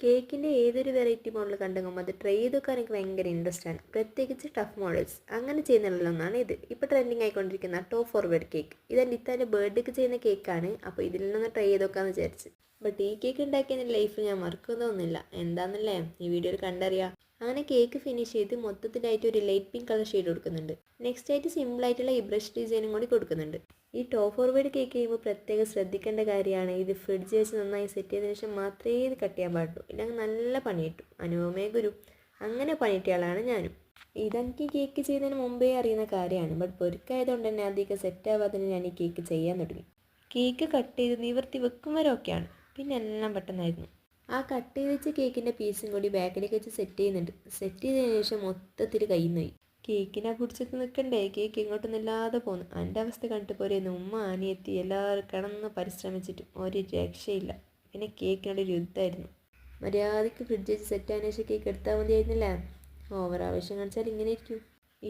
കേക്കിൻ്റെ ഏതൊരു variety model കണ്ടെങ്കിൽ അത് ട്രൈ ചെയ്തൊക്കെ എനിക്ക് ഭയങ്കര ഇൻട്രസ്റ്റ് ആണ്. പ്രത്യേകിച്ച് ടഫ് മോഡൽസ് അങ്ങനെ ചെയ്യുന്നതിലൊന്നാണ് ഇത്. ഇപ്പോൾ ട്രെൻഡിങ് ആയിക്കൊണ്ടിരിക്കുന്ന ടോപ്പ് ഫോർവേഡ് കേക്ക്. ഇതെൻ്റെ ഇത്താൻ്റെ ബർത്ത്ഡേക്ക് ചെയ്യുന്ന കേക്കാണ്. അപ്പോൾ ഇതിൽ നിന്ന് ട്രൈ ചെയ്തൊക്കെയാണെന്ന് വിചാരിച്ച്. ബട്ട് ഈ കേക്ക് ഉണ്ടാക്കിയ ലൈഫ് ഞാൻ മറക്കുന്നൊന്നുമില്ല. എന്താണെന്നല്ലേ ഈ വീഡിയോയിൽ കണ്ടറിയാം. അങ്ങനെ കേക്ക് ഫിനിഷ് ചെയ്ത് മൊത്തത്തിലായിട്ട് ഒരു ലൈറ്റ് പിങ്ക് കളർ ഷെയ്ഡ് കൊടുക്കുന്നുണ്ട്. നെക്സ്റ്റ് ആയിട്ട് സിമ്പിളായിട്ടുള്ള ഈ ബ്രഷ് ഡിസൈനും കൂടി കൊടുക്കുന്നുണ്ട്. ഈ ടോപ്പ് ഫോർവേഡ് കേക്ക് ചെയ്യുമ്പോൾ പ്രത്യേകം ശ്രദ്ധിക്കേണ്ട കാര്യമാണ് ഇത് ഫ്രിഡ്ജ് വെച്ച് നന്നായി സെറ്റ് ചെയ്തതിനു ശേഷം മാത്രമേ ഇത് കട്ട് ചെയ്യാൻ പാടുള്ളൂ. ഇല്ലെങ്കിൽ നല്ല പണി കിട്ടും. അനുപമേ ഗുരു അങ്ങനെ പണിയിട്ട ആളാണ് ഞാനും. ഇതെനിക്ക് കേക്ക് ചെയ്യുന്നതിന് മുമ്പേ അറിയുന്ന കാര്യമാണ്. ബട്ട് പൊരുക്കായതുകൊണ്ട് തന്നെ അധികം സെറ്റാവാതെ ഞാൻ ഈ കേക്ക് ചെയ്യാൻ തുടങ്ങി. കേക്ക് കട്ട് ചെയ്ത് നിവർത്തി വെക്കും വരെ ഒക്കെയാണ്. പിന്നെ എല്ലാം പെട്ടെന്നായിരുന്നു. ആ കട്ട് ചെയ്ത് വെച്ച കേക്കിൻ്റെ പീസും കൂടി ബാക്കിലേക്ക് വെച്ച് സെറ്റ് ചെയ്യുന്നുണ്ട്. സെറ്റ് ചെയ്തതിനു ശേഷം മൊത്തത്തിൽ കയ്യിൽ നിന്ന് കേക്കിനെ പിടിച്ചിട്ട് നിൽക്കണ്ടേ, കേക്ക് ഇങ്ങോട്ടൊന്നും ഇല്ലാതെ പോന്നു. എൻ്റെ അവസ്ഥ കണ്ടിട്ട് പോരെയെന്ന് ഉമ്മ അനിയെത്തി എല്ലാവരും കിടന്ന് പരിശ്രമിച്ചിട്ടും ഒരു രക്ഷയില്ല. പിന്നെ കേക്കിനോട് ഒരു യുദ്ധമായിരുന്നു. മര്യാദയ്ക്ക് ഫ്രിഡ്ജ് വെച്ച് സെറ്റ് ആയതിനു ശേഷം കേക്ക് എടുത്താൽ മതിയായിരുന്നില്ലേ. ഓവർ ആവശ്യം കാണിച്ചാൽ ഇങ്ങനെ ഇരിക്കും.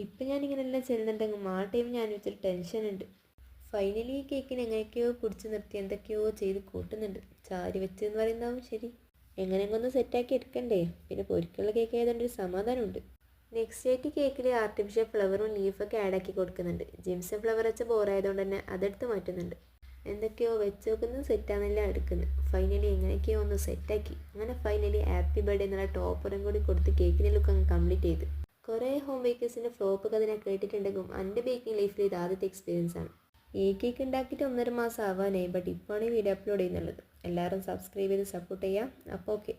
ഇപ്പം ഞാനിങ്ങനെല്ലാം ചെയ്യുന്നുണ്ടെങ്കിൽ ആ ടൈം ഞാൻ വെച്ചൊരു ടെൻഷനുണ്ട്. ഫൈനലി ഈ കേക്കിന് എങ്ങനെയൊക്കെയോ പിടിച്ച് നിർത്തി എന്തൊക്കെയോ ചെയ്ത് കൂട്ടുന്നുണ്ട്. ചാരി വെച്ചെന്ന് പറയുന്നതാവും ശരി. എങ്ങനെയെങ്കിലും ഒന്ന് സെറ്റാക്കി എടുക്കണ്ടേ. പിന്നെ പൊരിക്കുള്ള കേക്ക് ആയതുകൊണ്ട് ഒരു സമാധാനമുണ്ട്. നെക്സ്റ്റ് ആയിട്ട് കേക്കിൽ ആർട്ടിഫിഷ്യൽ ഫ്ലവറും ലീഫൊക്കെ ആഡാക്കി കൊടുക്കുന്നുണ്ട്. ജിംസം ഫ്ലവർ വെച്ച ബോറായതുകൊണ്ട് തന്നെ അതെടുത്ത് മാറ്റുന്നുണ്ട്. എന്തൊക്കെയോ വെച്ച് നോക്കുന്നത് സെറ്റാണെന്നില്ല എടുക്കുന്നത്. ഫൈനലി എങ്ങനെയൊക്കെയോ ഒന്ന് സെറ്റാക്കി. അങ്ങനെ ഫൈനലി ഹാപ്പി ബർത്ത്ഡേ എന്നുള്ള ടോപ്പറും കൂടി കൊടുത്ത് കേക്കിൻ്റെ ലുക്ക് അങ്ങ് കംപ്ലീറ്റ് ചെയ്ത്. കുറേ ഹോം ബേക്കേഴ്സിൻ്റെ ഫ്ലോപ്പ് കഥ ഞാൻ കേട്ടിട്ടുണ്ടെങ്കിലും എൻ്റെ ബേക്കിംഗ് ലൈഫിൽ ഇത് ആദ്യത്തെ എക്സ്പീരിയൻസ് ആണ്. ഈ കേക്ക് ഉണ്ടാക്കിയിട്ട് 1.5 മാസം ആവാനായി. ബട്ട് ഇപ്പോഴാണ് ഈ വീഡിയോ അപ്ലോഡ് ചെയ്യുന്നുള്ളത്. എല്ലാവരും സബ്സ്ക്രൈബ് ചെയ്ത് സപ്പോർട്ട് ചെയ്യാം. അപ്പോൾ ഓക്കെ.